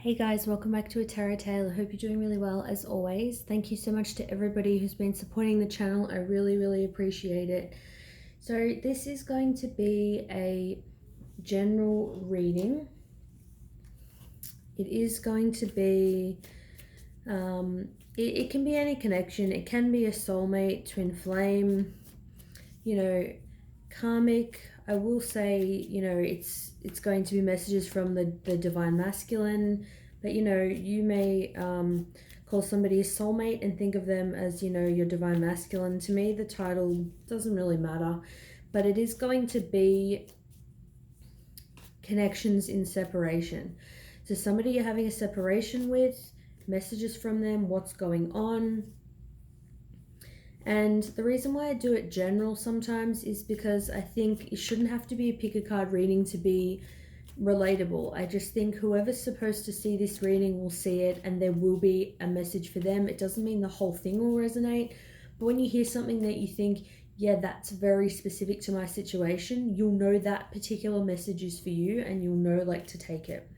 Hey guys, welcome back to A Tarot Tale. I hope you're doing really well as always. Thank you so much to everybody who's been supporting the channel. I really appreciate it. So this is going to be a general reading. It is going to be, it can be any connection. It can be a soulmate, twin flame, karmic. I will say, it's going to be messages from the divine masculine, but you may call somebody a soulmate and think of them as your divine masculine. To me, the title doesn't really matter, but it is going to be connections in separation. So somebody you're having a separation with, messages from them, what's going on. And the reason why I do it general sometimes is because I think it shouldn't have to be a pick a card reading to be relatable. I just think whoever's supposed to see this reading will see it and there will be a message for them. It doesn't mean the whole thing will resonate, but when you hear something that you think, yeah, that's very specific to my situation, you'll know that particular message is for you and you'll know to take it.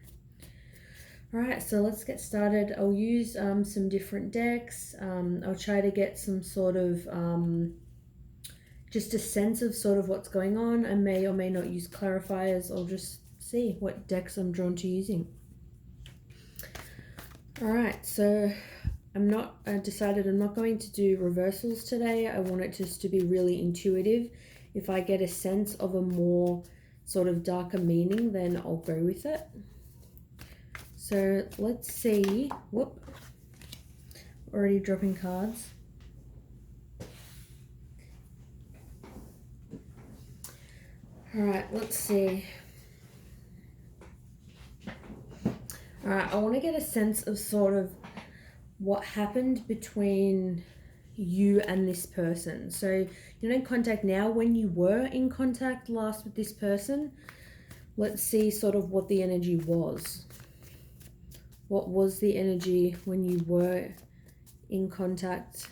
Alright, so let's get started. I'll use some different decks. I'll try to get some sort of, just a sense of sort of what's going on. I may or may not use clarifiers. I'll just see what decks I'm drawn to using. Alright, so I decided I'm not going to do reversals today. I want it just to be really intuitive. If I get a sense of a more sort of darker meaning, then I'll go with it. So let's see. Whoop. Already dropping cards. All right, let's see. All right, I want to get a sense of sort of what happened between you and this person. So you're in contact now. When you were in contact last with this person, let's see sort of what the energy was. What was the energy when you were in contact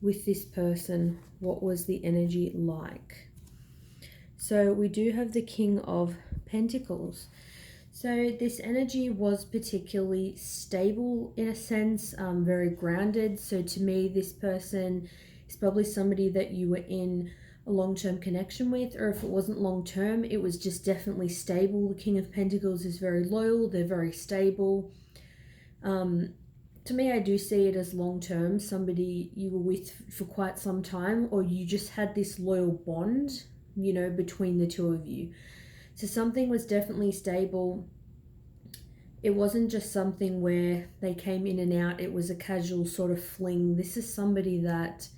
with this person? What was the energy like? So we do have the King of Pentacles. So this energy was particularly stable in a sense, very grounded. So to me, this person is probably somebody that you were in a long-term connection with, or if it wasn't long-term, it was just definitely stable. The King of Pentacles is very loyal, they're very stable. To me, I do see it as long-term, somebody you were with for quite some time, or you just had this loyal bond, between the two of you. So something was definitely stable. It wasn't just something where they came in and out, it was a casual sort of fling. This is somebody that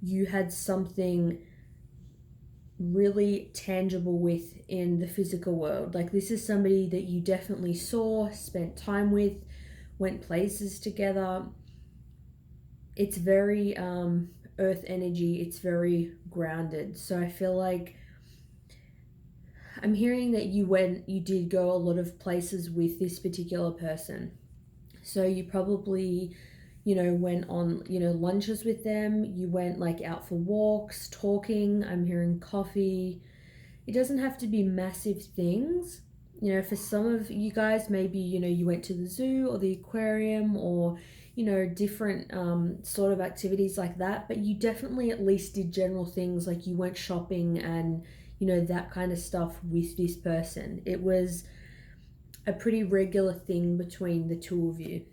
you had something really tangible with in the physical world. Like this is somebody that you definitely saw, spent time with, went places together. It's very earth energy, it's very grounded. So I feel like I'm hearing that you did go a lot of places with this particular person. So you probably went on, lunches with them. You went out for walks, talking. I'm hearing coffee. It doesn't have to be massive things. For some of you guys, maybe, you went to the zoo or the aquarium or, different sort of activities like that. But you definitely at least did general things, like you went shopping and, that kind of stuff with this person. It was a pretty regular thing between the two of you.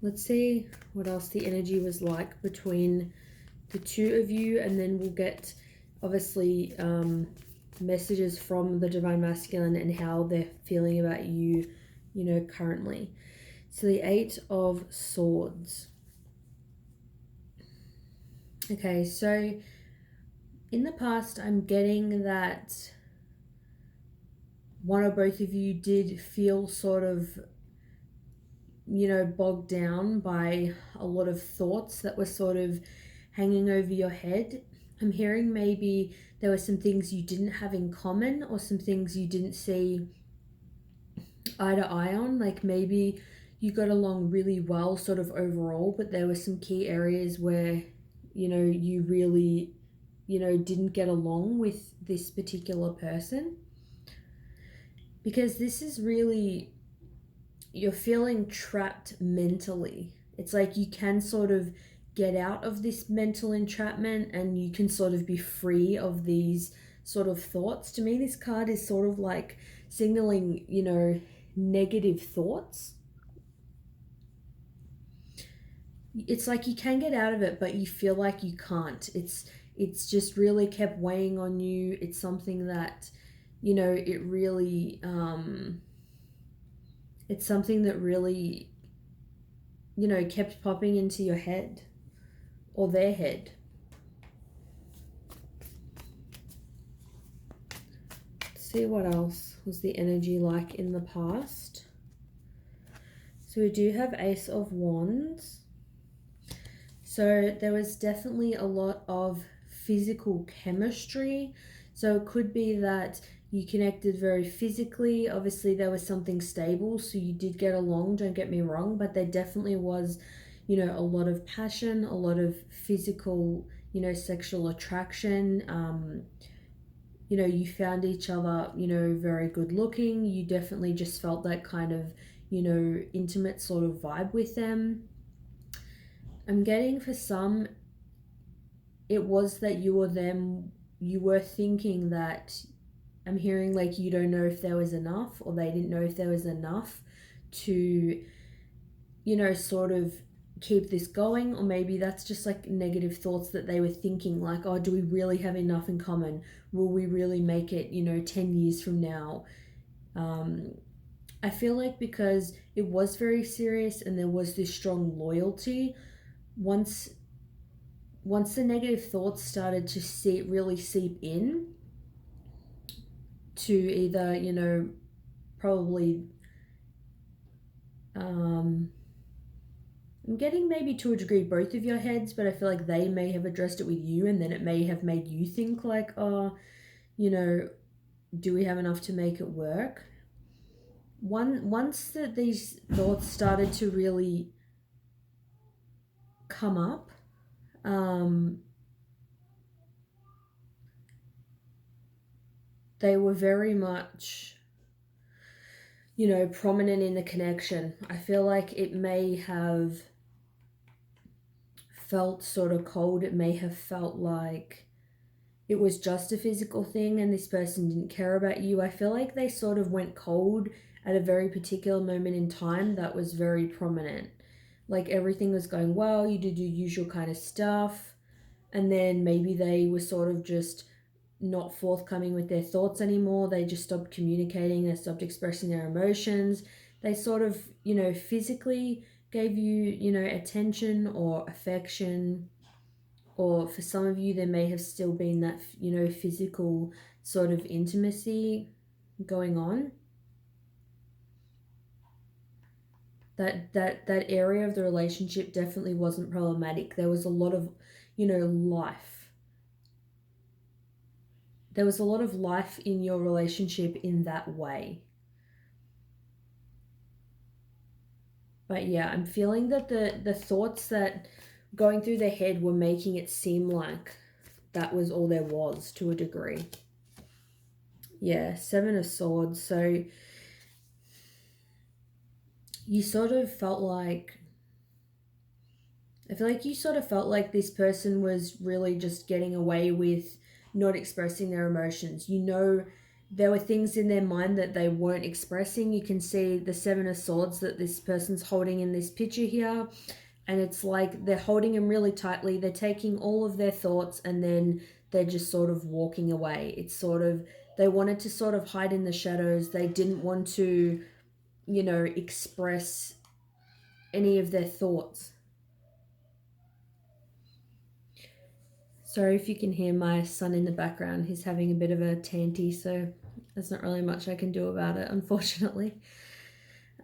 Let's see what else the energy was like between the two of you, and then we'll get obviously messages from the divine masculine and how they're feeling about you, currently. So the Eight of Swords. Okay, so in the past, I'm getting that one or both of you did feel sort of bogged down by a lot of thoughts that were sort of hanging over your head. I'm hearing maybe there were some things you didn't have in common, or some things you didn't see eye to eye on. Like maybe you got along really well sort of overall, but there were some key areas where you really didn't get along with this particular person. because this is really, you're feeling trapped mentally. It's like you can sort of get out of this mental entrapment and you can sort of be free of these sort of thoughts. To me, this card is sort of like signaling, negative thoughts. It's like you can get out of it, but you feel like you can't. It's just really kept weighing on you. It's something that, it really it's something that really, kept popping into your head or their head. Let's see what else was the energy like in the past. So we do have Ace of Wands. So there was definitely a lot of physical chemistry. So it could be that you connected very physically. Obviously, there was something stable, so you did get along, don't get me wrong, but there definitely was, a lot of passion, a lot of physical, sexual attraction. You found each other, very good looking. You definitely just felt that kind of, intimate sort of vibe with them. I'm getting for some, it was that you or them, you were thinking that, I'm hearing like you don't know if there was enough, or they didn't know if there was enough to, sort of keep this going. Or maybe that's just like negative thoughts that they were thinking, like, oh, do we really have enough in common? Will we really make it, 10 years from now? I feel like because it was very serious and there was this strong loyalty, once the negative thoughts started to really seep in to either, probably, I'm getting maybe to a degree both of your heads, but I feel like they may have addressed it with you, and then it may have made you think like, oh, do we have enough to make it work? Once that these thoughts started to really come up, they were very much, prominent in the connection. I feel like it may have felt sort of cold. It may have felt like it was just a physical thing and this person didn't care about you. I feel like they sort of went cold at a very particular moment in time that was very prominent. Like everything was going well, you did your usual kind of stuff, and then maybe they were sort of just not forthcoming with their thoughts anymore. They just stopped communicating, they stopped expressing their emotions. They sort of, physically gave you, attention or affection, or for some of you there may have still been that, physical sort of intimacy going on. That area of the relationship definitely wasn't problematic. There was a lot of, life. There was a lot of life in your relationship in that way. But yeah, I'm feeling that the thoughts that going through their head were making it seem like that was all there was to a degree. Yeah, Seven of Swords. So you sort of felt like, I feel like you sort of felt like this person was really just getting away with not expressing their emotions. There were things in their mind that they weren't expressing. You can see the Seven of Swords that this person's holding in this picture here. And it's like they're holding them really tightly. They're taking all of their thoughts and then they're just sort of walking away. It's sort of, they wanted to sort of hide in the shadows. They didn't want to, express any of their thoughts. Sorry if you can hear my son in the background. He's having a bit of a tanty, so there's not really much I can do about it, unfortunately.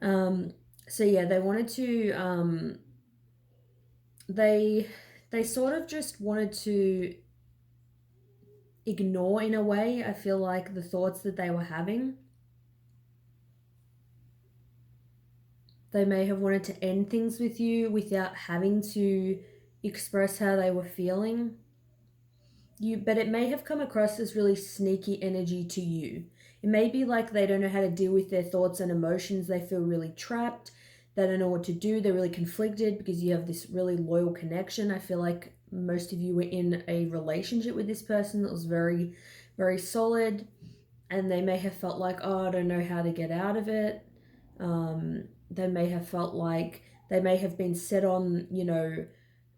So yeah, they wanted to, they sort of just wanted to ignore, in a way, I feel like, the thoughts that they were having. They may have wanted to end things with you without having to express how they were feeling. But it may have come across as really sneaky energy to you. It may be like they don't know how to deal with their thoughts and emotions. They feel really trapped. They don't know what to do. They're really conflicted because you have this really loyal connection. I feel like most of you were in a relationship with this person that was very, very solid, and they may have felt like, oh, I don't know how to get out of it. They may have felt like they may have been set on,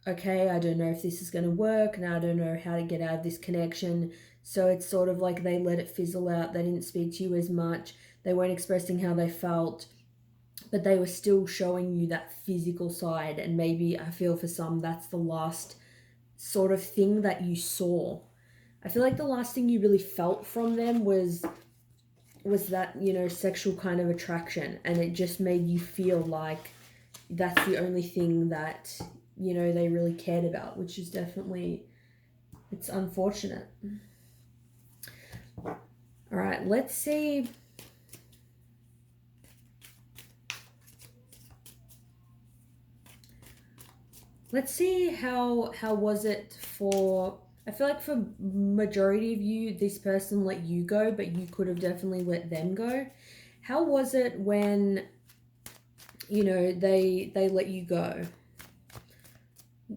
okay, I don't know if this is going to work, and I don't know how to get out of this connection. So it's sort of like they let it fizzle out. They didn't speak to you as much. They weren't expressing how they felt, but they were still showing you that physical side. And maybe I feel for some that's the last sort of thing that you saw. I feel like the last thing you really felt from them was that, sexual kind of attraction, and it just made you feel like that's the only thing that, they really cared about, which is definitely, it's unfortunate. All right, let's see. Let's see how was it for, I feel like for majority of you, this person let you go, but you could have definitely let them go. How was it when, they let you go?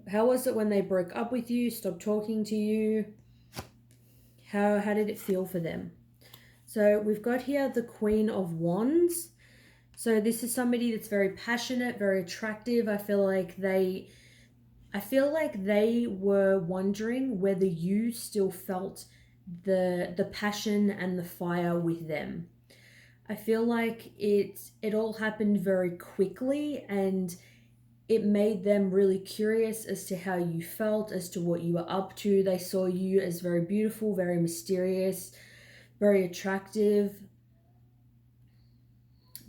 How was it when they broke up with you, stopped talking to you? How did it feel for them? So we've got here the Queen of Wands. So this is somebody that's very passionate, very attractive. I feel like they were wondering whether you still felt the passion and the fire with them. I feel like it all happened very quickly, and it made them really curious as to how you felt, as to what you were up to. They saw you as very beautiful, very mysterious, very attractive.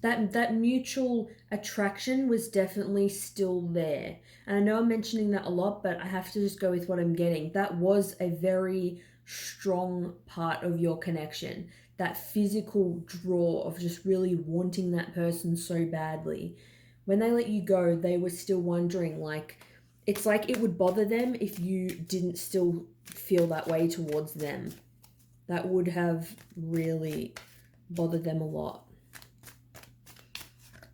That mutual attraction was definitely still there. And I know I'm mentioning that a lot, but I have to just go with what I'm getting. That was a very strong part of your connection. That physical draw of just really wanting that person so badly. When they let you go, they were still wondering, like, it's like it would bother them if you didn't still feel that way towards them. That would have really bothered them a lot.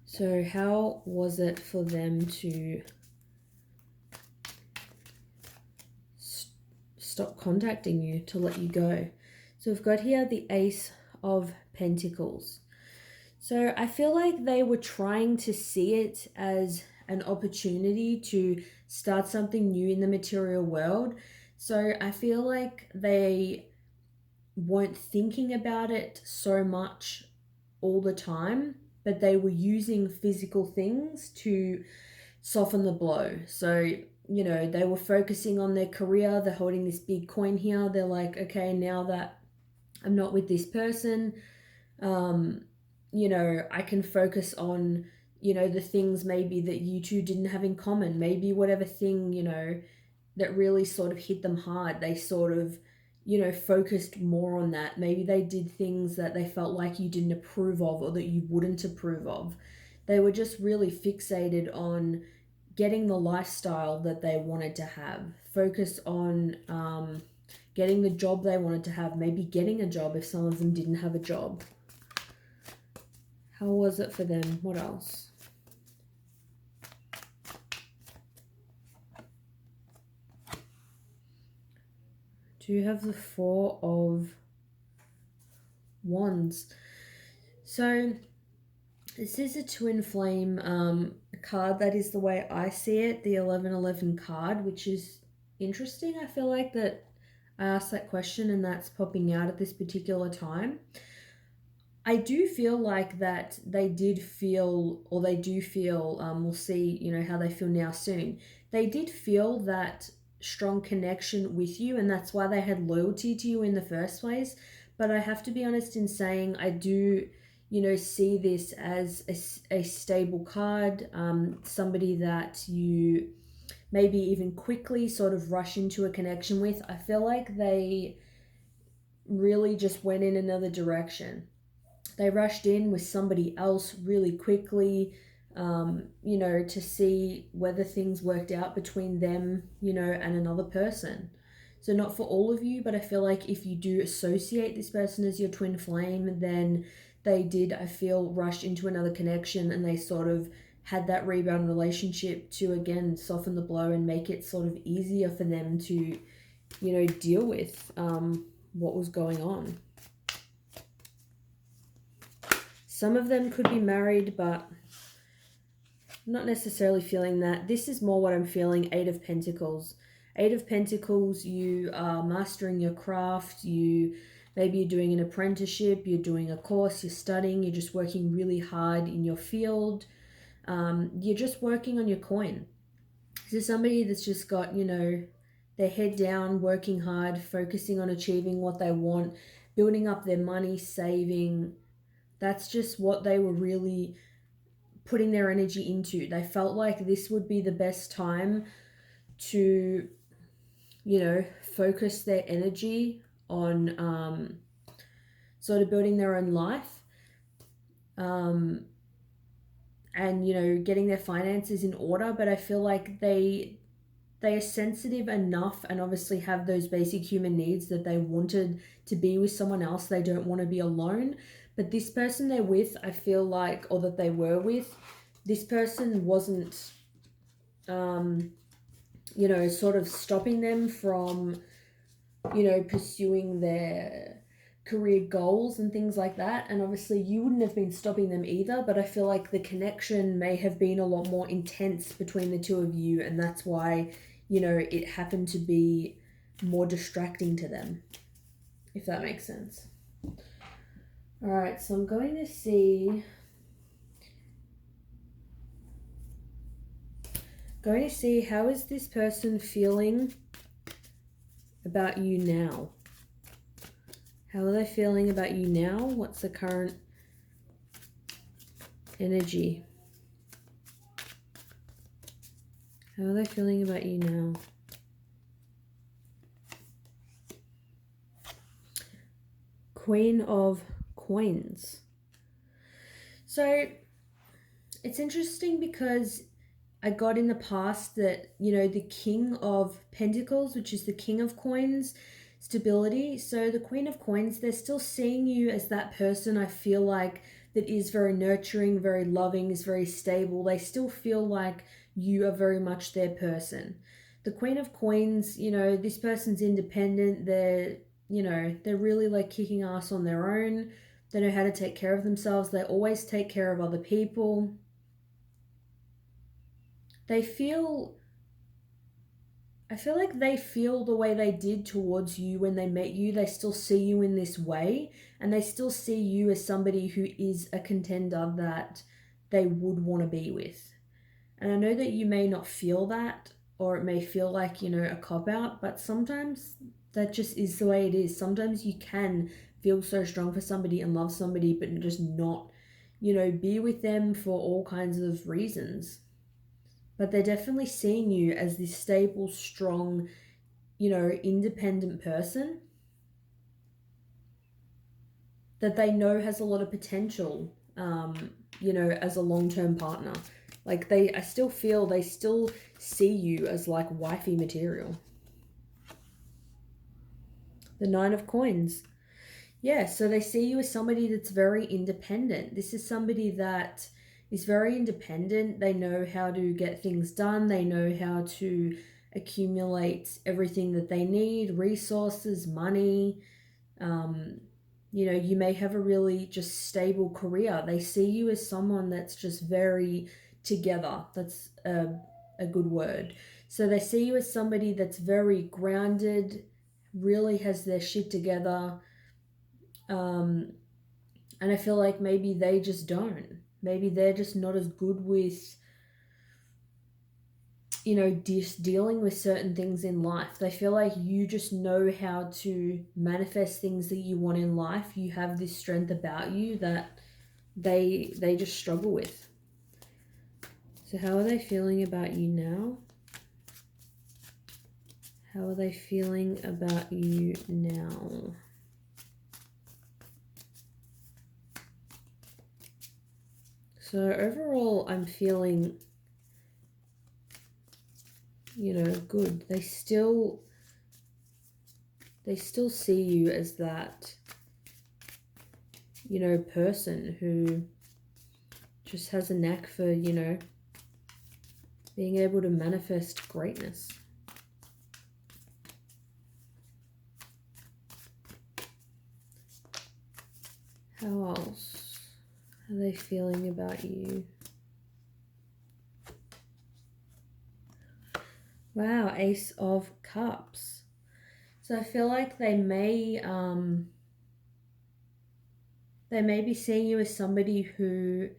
So how was it for them to stop contacting you, to let you go? So we've got here the Ace of Pentacles. So I feel like they were trying to see it as an opportunity to start something new in the material world. So I feel like they weren't thinking about it so much all the time, but they were using physical things to soften the blow. So, they were focusing on their career. They're holding this big coin here. They're like, okay, now that I'm not with this person, I can focus on, the things maybe that you two didn't have in common. Maybe whatever thing, that really sort of hit them hard, they sort of, focused more on that. Maybe they did things that they felt like you didn't approve of or that you wouldn't approve of. They were just really fixated on getting the lifestyle that they wanted to have, focus on getting the job they wanted to have, maybe getting a job if some of them didn't have a job. How was it for them? What else? Do you have the Four of Wands? So this is a twin flame card. That is the way I see it, the 1111 card, which is interesting. I feel like that I asked that question and that's popping out at this particular time. I do feel like that they did feel, or they do feel, we'll see, how they feel now soon. They did feel that strong connection with you, and that's why they had loyalty to you in the first place. But I have to be honest in saying I do, see this as a stable card, somebody that you maybe even quickly sort of rush into a connection with. I feel like they really just went in another direction. They rushed in with somebody else really quickly, to see whether things worked out between them, and another person. So not for all of you, but I feel like if you do associate this person as your twin flame, then they did, I feel, rush into another connection, and they sort of had that rebound relationship to again soften the blow and make it sort of easier for them to, deal with what was going on. Some of them could be married, but I'm not necessarily feeling that. This is more what I'm feeling. Eight of Pentacles. Eight of Pentacles, you are mastering your craft. Maybe you're doing an apprenticeship, you're doing a course, you're studying, you're just working really hard in your field. You're just working on your coin. This is somebody that's just got, their head down, working hard, focusing on achieving what they want, building up their money, saving. That's just what they were really putting their energy into. They felt like this would be the best time to, focus their energy on sort of building their own life, and, getting their finances in order. But I feel like they are sensitive enough and obviously have those basic human needs that they wanted to be with someone else. They don't want to be alone. But this person they're with, I feel like, or that they were with, this person wasn't, sort of stopping them from, pursuing their career goals and things like that. And obviously you wouldn't have been stopping them either, but I feel like the connection may have been a lot more intense between the two of you, and that's why, it happened to be more distracting to them, if that makes sense. All right, so I'm going to see how is this person feeling about you now. How are they feeling about you now? What's the current energy? How are they feeling about you now? Queen of Coins. So it's interesting because I got in the past that, the King of Pentacles, which is the King of Coins, stability. So the Queen of Coins, they're still seeing you as that person, I feel like, that is very nurturing, very loving, is very stable. They still feel like you are very much their person. The Queen of Coins, this person's independent. They're really like kicking ass on their own. They know how to take care of themselves. They always take care of other people. I feel like they feel the way they did towards you when they met you. They still see you in this way, and they still see you as somebody who is a contender that they would want to be with. And I know that you may not feel that, or it may feel like, a cop-out, but sometimes that just is the way it is. Sometimes you can feel so strong for somebody and love somebody, but just not, be with them for all kinds of reasons. But they're definitely seeing you as this stable, strong, independent person that they know has a lot of potential, as a long-term partner. Like I still feel they still see you as like wifey material. The Nine of Coins. Yeah, so they see you as somebody that's very independent. This is somebody that is very independent. They know how to get things done. They know how to accumulate everything that they need, resources, money. You may have a really just stable career. They see you as someone that's just very together. That's a good word. So they see you as somebody that's very grounded, really has their shit together. And I feel like maybe they just don't. Maybe they're just not as good with, just dealing with certain things in life. They feel like you just know how to manifest things that you want in life. You have this strength about you that they just struggle with. So how are they feeling about you now? How are they feeling about you now? So overall, I'm feeling, good. They still They still see you as that, person who just has a knack for, being able to manifest greatness. How else are they feeling about you? Wow, Ace of Cups. So I feel like they may be seeing you as somebody who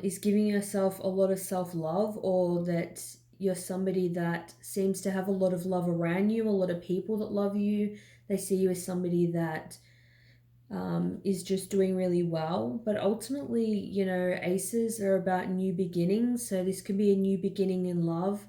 is giving yourself a lot of self-love, or that you're somebody that seems to have a lot of love around you, a lot of people that love you. They see you as somebody that is just doing really well. But ultimately, aces are about new beginnings. So this could be a new beginning in love.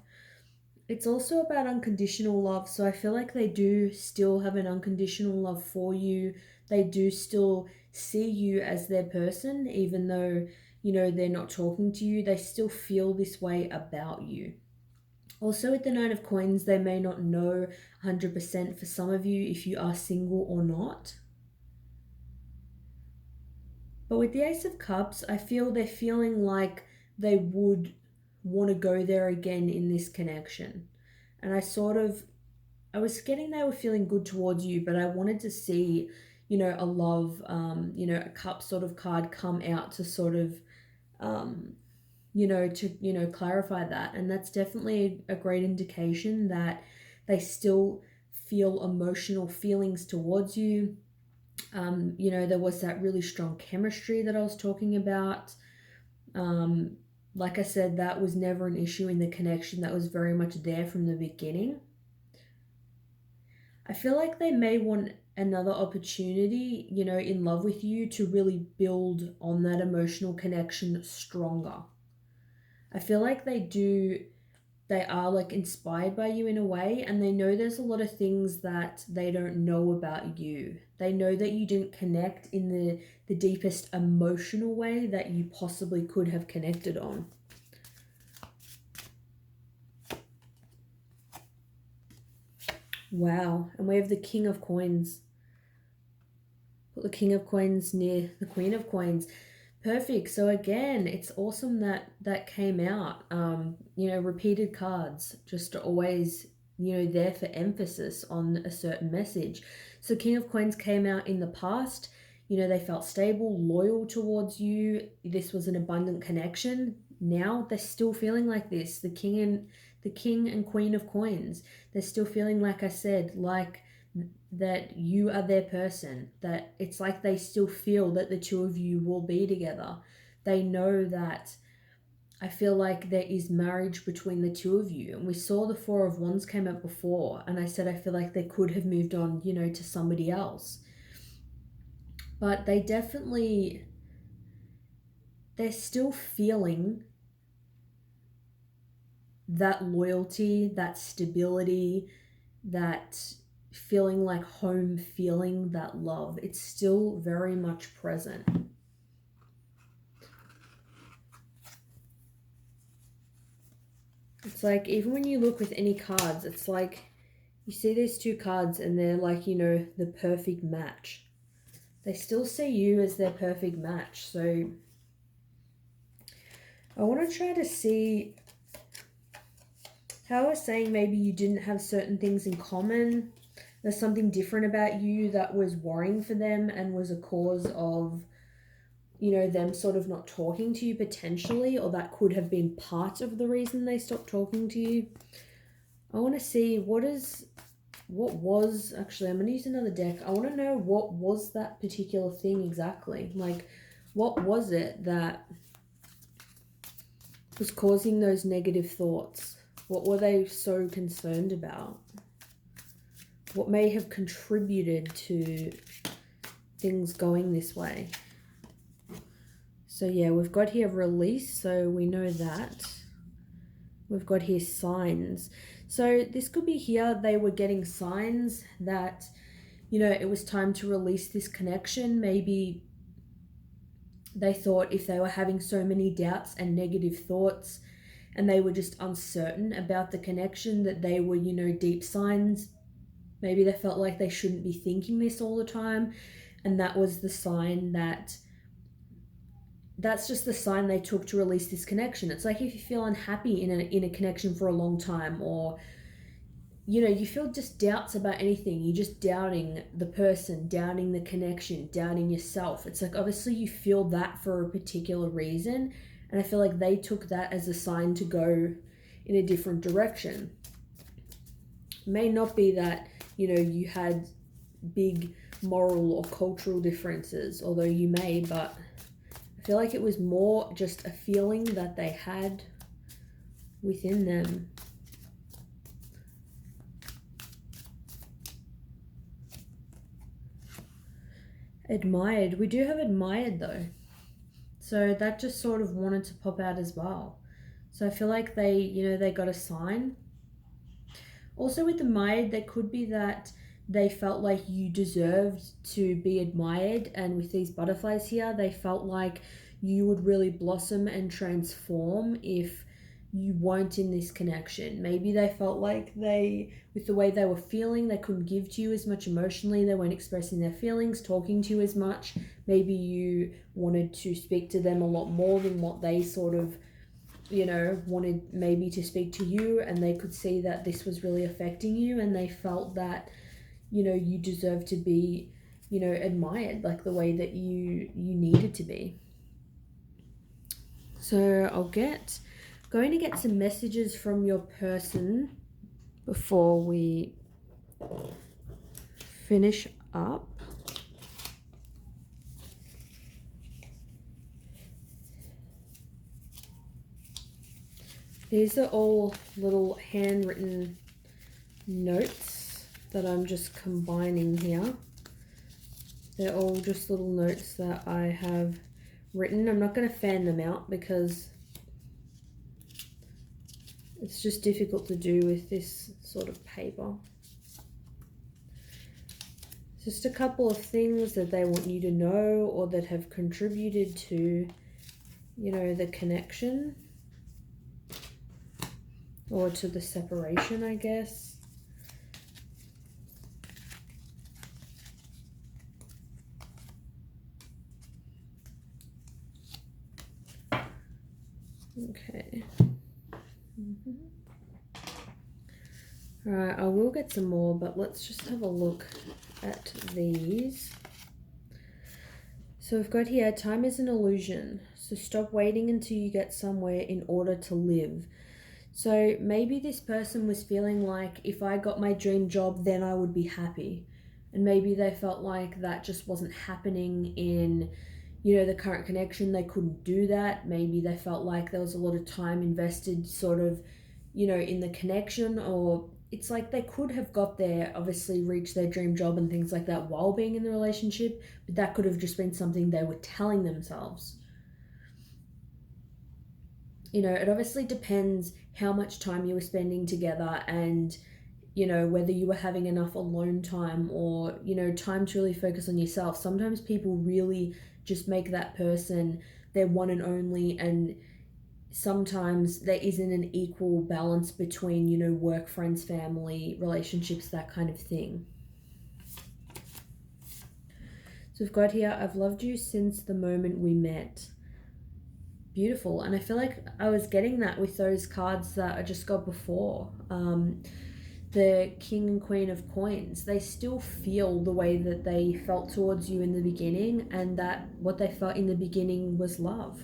It's also about unconditional love. So I feel like they do still have an unconditional love for you. They do still see you as their person, even though, they're not talking to you. They still feel this way about you. Also, with the Nine of Coins, they may not know 100% for some of you if you are single or not. But with the Ace of Cups, I feel they're feeling like they would want to go there again in this connection. And I was getting they were feeling good towards you, but I wanted to see, a love, a cup sort of card come out to sort of, clarify that. And that's definitely a great indication that they still feel emotional feelings towards you. There was that really strong chemistry that I was talking about. Like I said, that was never an issue in the connection. That was very much there from the beginning. I feel like they may want another opportunity, in love with you to really build on that emotional connection stronger. I feel like they are like inspired by you in a way, and they know there's a lot of things that they don't know about you. They know that you didn't connect in the deepest emotional way that you possibly could have connected on. Wow, and we have the King of Coins. Put the King of Coins near the Queen of Coins. Perfect. So again, it's awesome that came out. Repeated cards, just always, there for emphasis on a certain message. So King of Coins came out in the past. They felt stable, loyal towards you. This was an abundant connection. Now they're still feeling like this. The King and Queen of Coins. They're still feeling, like I said, like that you are their person, that it's like they still feel that the two of you will be together. They know that. I feel like there is marriage between the two of you. And we saw the Four of Wands came up before, and I said I feel like they could have moved on, to somebody else. But they're still feeling that loyalty, that stability, that feeling like home, feeling that love. It's still very much present. It's like, even when you look with any cards, it's like you see these two cards and they're like, the perfect match. They still see you as their perfect match. So I want to try to see how I was saying maybe you didn't have certain things in common. There's something different about you that was worrying for them and was a cause of, them sort of not talking to you potentially, or that could have been part of the reason they stopped talking to you. I want to see actually, I'm going to use another deck. I want to know what was that particular thing exactly. Like, what was it that was causing those negative thoughts? What were they so concerned about? What may have contributed to things going this way? So yeah, we've got here release, so we know that. We've got here signs. So this could be here they were getting signs that, it was time to release this connection. Maybe they thought if they were having so many doubts and negative thoughts and they were just uncertain about the connection, that they were, deep signs Maybe they felt like they shouldn't be thinking this all the time, and that was the sign that's just the sign they took to release this connection. It's like if you feel unhappy in a connection for a long time, or you feel just doubts about anything, you're just doubting the person, doubting the connection, doubting yourself. It's like obviously you feel that for a particular reason, and I feel like they took that as a sign to go in a different direction. It may not be that you had big moral or cultural differences, although you may, but I feel like it was more just a feeling that they had within them. Admired. We do have admired though. So that just sort of wanted to pop out as well. So I feel like they got a sign. Also with admired, there could be that they felt like you deserved to be admired, and with these butterflies here, they felt like you would really blossom and transform if you weren't in this connection. Maybe they felt like with the way they were feeling, they couldn't give to you as much emotionally, they weren't expressing their feelings, talking to you as much. Maybe you wanted to speak to them a lot more than what they sort of wanted maybe to speak to you, and they could see that this was really affecting you, and they felt that you deserve to be admired like the way that you needed to be. So going to get some messages from your person before we finish up. These are all little handwritten notes that I'm just combining here. They're all just little notes that I have written. I'm not going to fan them out because it's just difficult to do with this sort of paper. Just a couple of things that they want you to know or that have contributed to, the connection or to the separation, I guess. Okay. All right, I will get some more, but let's just have a look at these. So we've got here, time is an illusion. So stop waiting until you get somewhere in order to live. So maybe this person was feeling like if I got my dream job, then I would be happy. And maybe they felt like that just wasn't happening in the current connection. They couldn't do that. Maybe they felt like there was a lot of time invested sort of, in the connection, or it's like they could have got there, obviously reached their dream job and things like that while being in the relationship, but that could have just been something they were telling themselves. It obviously depends how much time you were spending together and, whether you were having enough alone time or, time to really focus on yourself. Sometimes people really just make that person their one and only, and sometimes there isn't an equal balance between, work, friends, family, relationships, that kind of thing. So we've got here, I've loved you since the moment we met. Beautiful. And I feel like I was getting that with those cards that I just got before. The King and Queen of Coins, they still feel the way that they felt towards you in the beginning, and that what they felt in the beginning was love.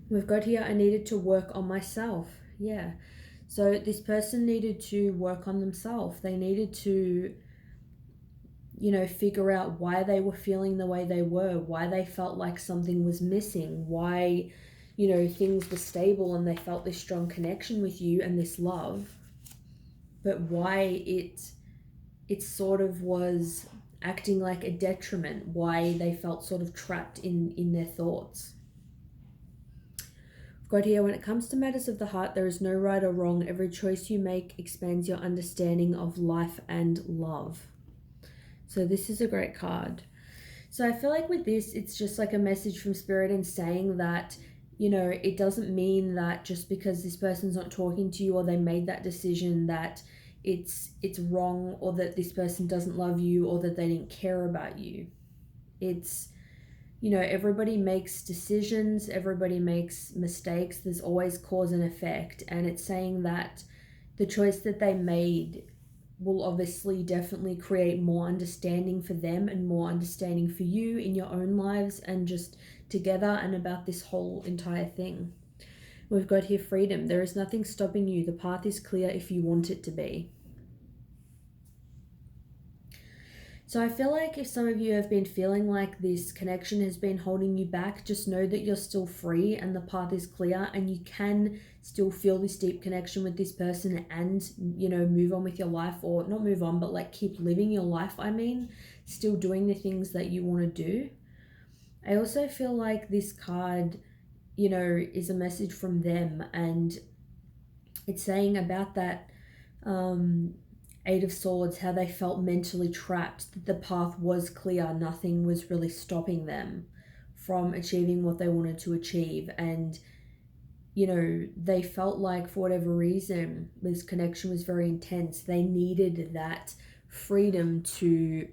We've got here, I needed to work on myself. Yeah. So this person needed to work on themselves. They needed to, figure out why they were feeling the way they were, why they felt like something was missing, why, things were stable and they felt this strong connection with you and this love, but why it sort of was acting like a detriment, why they felt sort of trapped in their thoughts. Got here, when it comes to matters of the heart, there is no right or wrong. Every choice you make expands your understanding of life and love. So this is a great card. So I feel like with this, it's just like a message from Spirit and saying that, it doesn't mean that just because this person's not talking to you or they made that decision that, it's wrong, or that this person doesn't love you, or that they didn't care about you. It's, everybody makes decisions, everybody makes mistakes, there's always cause and effect, and it's saying that the choice that they made will obviously definitely create more understanding for them and more understanding for you in your own lives and just together and about this whole entire thing. We've got here freedom. There is nothing stopping you. The path is clear if you want it to be. So I feel like if some of you have been feeling like this connection has been holding you back, just know that you're still free and the path is clear, and you can still feel this deep connection with this person and, move on with your life, or not move on, but like keep living your life. Still doing the things that you want to do. I also feel like this card, is a message from them, and it's saying about that, Eight of Swords, how they felt mentally trapped, that the path was clear, nothing was really stopping them from achieving what they wanted to achieve. And, they felt like for whatever reason, this connection was very intense. They needed that freedom to,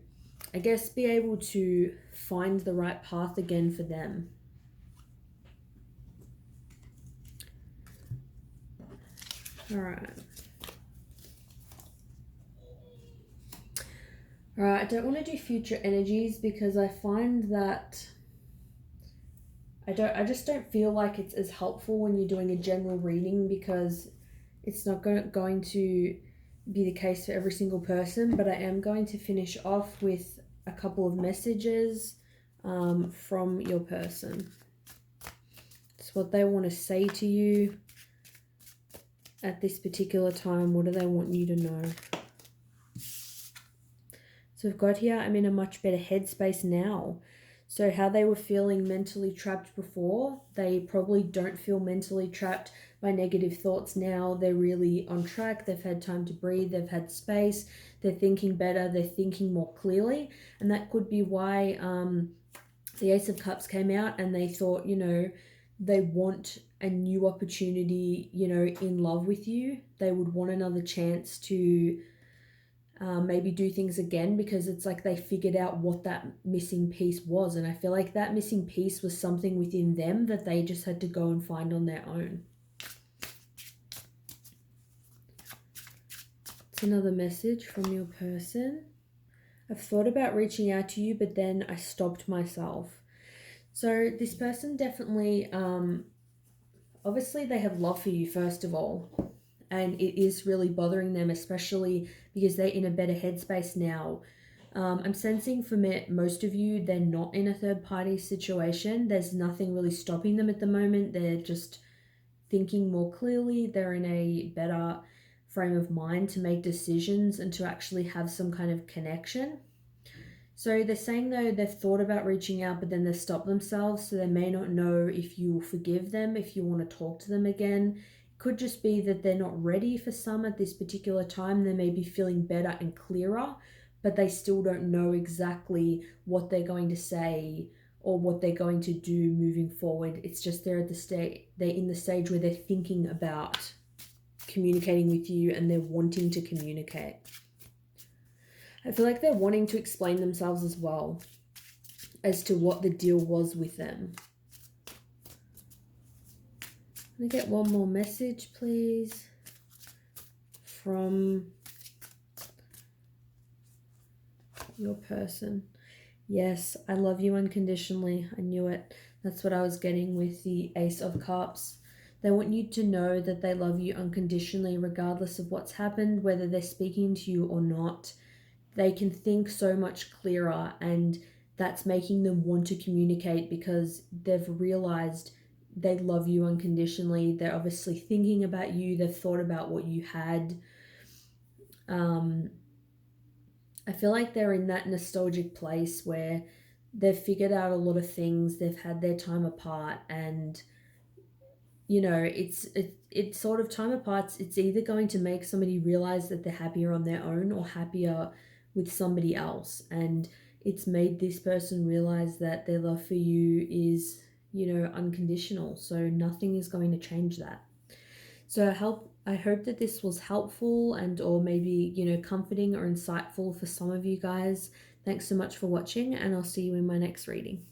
I guess, be able to find the right path again for them. All right. Alright, I don't want to do future energies because I find that I just don't feel like it's as helpful when you're doing a general reading, because it's not going to be the case for every single person. But I am going to finish off with a couple of messages from your person. It's what they want to say to you at this particular time. What do they want you to know? So we've got here, I'm in a much better headspace now. So how they were feeling mentally trapped before, they probably don't feel mentally trapped by negative thoughts now. They're really on track. They've had time to breathe. They've had space. They're thinking better. They're thinking more clearly. And that could be why the Ace of Cups came out, and they thought, they want a new opportunity, in love with you. They would want another chance to maybe do things again, because it's like they figured out what that missing piece was. And I feel like that missing piece was something within them that they just had to go and find on their own. It's another message from your person. I've thought about reaching out to you, but then I stopped myself. So this person definitely, obviously they have love for you, first of all. And it is really bothering them, especially because they're in a better headspace now. I'm sensing for most of you, they're not in a third party situation. There's nothing really stopping them at the moment. They're just thinking more clearly. They're in a better frame of mind to make decisions and to actually have some kind of connection. So they're saying, though, they've thought about reaching out, but then they've stopped themselves. So they may not know if you will forgive them, if you want to talk to them again. Could just be that they're not ready for some at this particular time. They may be feeling better and clearer, but they still don't know exactly what they're going to say or what they're going to do moving forward. It's just they're in the stage where they're thinking about communicating with you, and they're wanting to communicate. I feel like they're wanting to explain themselves as well as to what the deal was with them. Can I get one more message, please, from your person? Yes, I love you unconditionally. I knew it. That's what I was getting with the Ace of Cups. They want you to know that they love you unconditionally, regardless of what's happened, whether they're speaking to you or not. They can think so much clearer, and that's making them want to communicate because they've realized they love you unconditionally. They're obviously thinking about you. They've thought about what you had. I feel like they're in that nostalgic place where they've figured out a lot of things. They've had their time apart, and it's sort of time apart. It's either going to make somebody realize that they're happier on their own or happier with somebody else, and it's made this person realize that their love for you is unconditional, so nothing is going to change that. So I hope that this was helpful and or maybe, comforting or insightful for some of you guys. Thanks so much for watching, and I'll see you in my next reading.